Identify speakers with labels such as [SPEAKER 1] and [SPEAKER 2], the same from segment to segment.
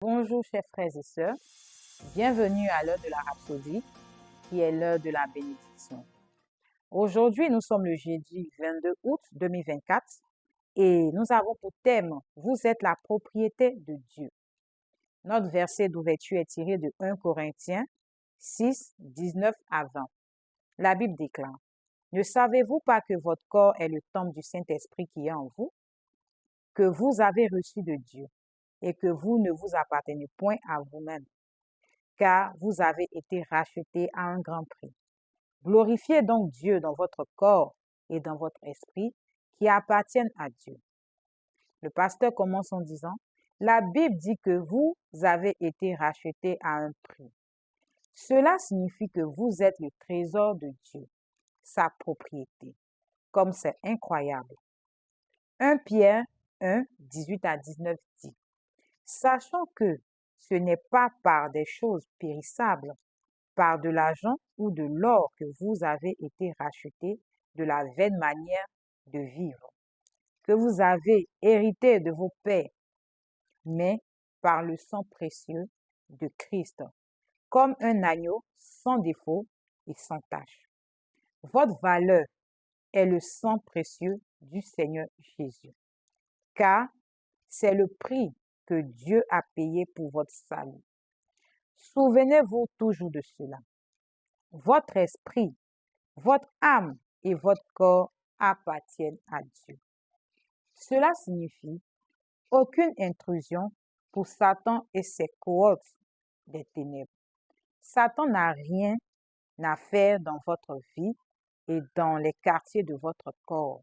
[SPEAKER 1] Bonjour chers frères et sœurs, bienvenue à l'heure de la Rhapsodie qui est l'heure de la bénédiction. Aujourd'hui, nous sommes le jeudi 22 août 2024 et nous avons pour thème « Vous êtes la propriété de Dieu ». Notre verset d'ouverture est tiré de 1 Corinthiens 6, 19 à 20. La Bible déclare « Ne savez-vous pas que votre corps est le temple du Saint-Esprit qui est en vous, que vous avez reçu de Dieu et que vous ne vous appartenez point à vous-même, car vous avez été rachetés à un grand prix. Glorifiez donc Dieu dans votre corps et dans votre esprit qui appartiennent à Dieu. » Le pasteur commence en disant, « La Bible dit que vous avez été rachetés à un prix. Cela signifie que vous êtes le trésor de Dieu, sa propriété. » Comme c'est incroyable. 1 Pierre 1, 18 à 19 dit, « Sachant que ce n'est pas par des choses périssables, par de l'argent ou de l'or que vous avez été rachetés de la vaine manière de vivre, que vous avez hérité de vos pères, mais par le sang précieux de Christ, comme un agneau sans défaut et sans tache. Votre valeur est le sang précieux du Seigneur Jésus, car c'est le prix que Dieu a payé pour votre salut. Souvenez-vous toujours de cela. Votre esprit, votre âme et votre corps appartiennent à Dieu. Cela signifie aucune intrusion pour Satan et ses cohortes des ténèbres. Satan n'a rien à faire dans votre vie et dans les quartiers de votre corps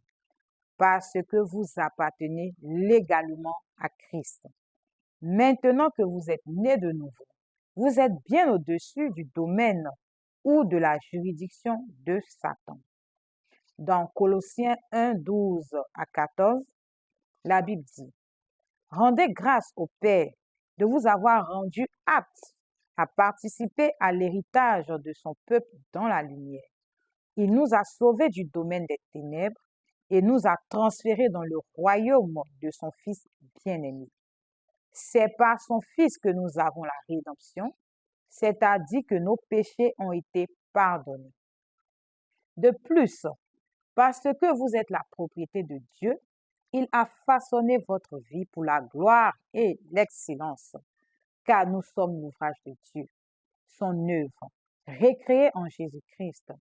[SPEAKER 1] parce que vous appartenez légalement à Christ. Maintenant que vous êtes nés de nouveau, vous êtes bien au-dessus du domaine ou de la juridiction de Satan. Dans Colossiens 1, 12 à 14, la Bible dit, « Rendez grâce au Père de vous avoir rendu aptes à participer à l'héritage de son peuple dans la lumière. Il nous a sauvés du domaine des ténèbres et nous a transférés dans le royaume de son Fils bien-aimé. C'est par son Fils que nous avons la rédemption, c'est-à-dire que nos péchés ont été pardonnés. De plus, parce que vous êtes la propriété de Dieu, il a façonné votre vie pour la gloire et l'excellence, car nous sommes l'ouvrage de Dieu, son œuvre, récréée en Jésus-Christ,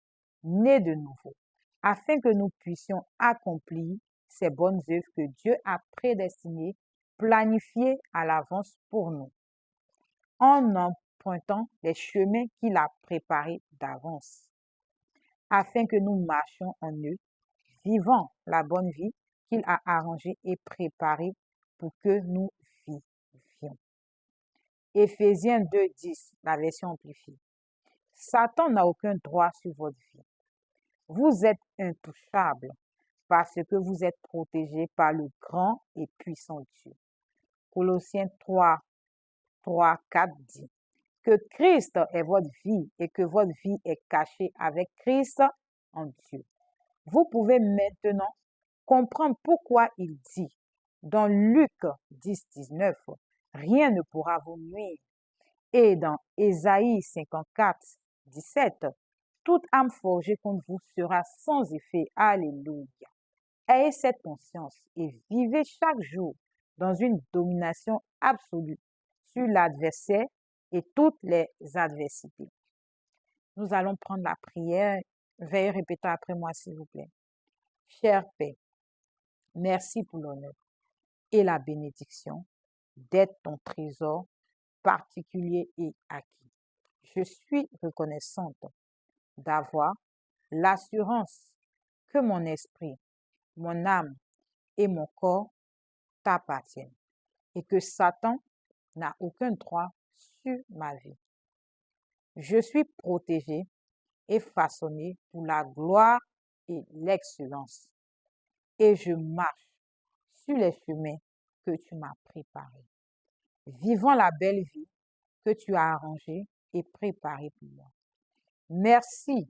[SPEAKER 1] nés de nouveau, afin que nous puissions accomplir ces bonnes œuvres que Dieu a prédestinées, planifiées à l'avance pour nous, en empruntant les chemins qu'il a préparés d'avance, afin que nous marchions en eux, vivant la bonne vie qu'il a arrangée et préparée pour que nous vivions. Éphésiens 2, 10, la version amplifiée. Satan n'a aucun droit sur votre vie. Vous êtes intouchables parce que vous êtes protégés par le grand et puissant Dieu. Colossiens 3, 3, 4 dit que Christ est votre vie et que votre vie est cachée avec Christ en Dieu. Vous pouvez maintenant comprendre pourquoi il dit dans Luc 10, 19, « Rien ne pourra vous nuire » et dans Ésaïe 54, 17, « Toute âme forgée contre vous sera sans effet. » Alléluia. Ayez cette conscience et vivez chaque jour dans une domination absolue sur l'adversaire et toutes les adversités. Nous allons prendre la prière. Veuillez répéter après moi, s'il vous plaît. Cher Père, merci pour l'honneur et la bénédiction d'être ton trésor particulier et acquis. Je suis reconnaissante d'avoir l'assurance que mon esprit, mon âme et mon corps t'appartiennent et que Satan n'a aucun droit sur ma vie. Je suis protégée et façonnée pour la gloire et l'excellence et je marche sur les chemins que tu m'as préparés, vivant la belle vie que tu as arrangée et préparée pour moi. Merci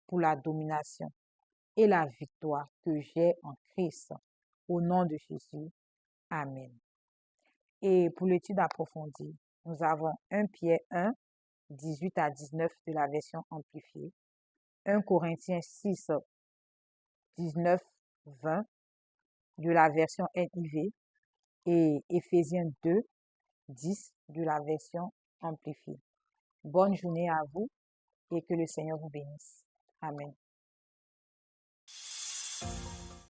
[SPEAKER 1] pour la domination et la victoire que j'ai en Christ. Au nom de Jésus. Amen. Et pour l'étude approfondie, nous avons 1 Pierre 1, 18 à 19 de la version amplifiée, 1 Corinthiens 6, 19, 20 de la version NIV et Éphésiens 2, 10 de la version amplifiée. Bonne journée à vous et que le Seigneur vous bénisse. Amen.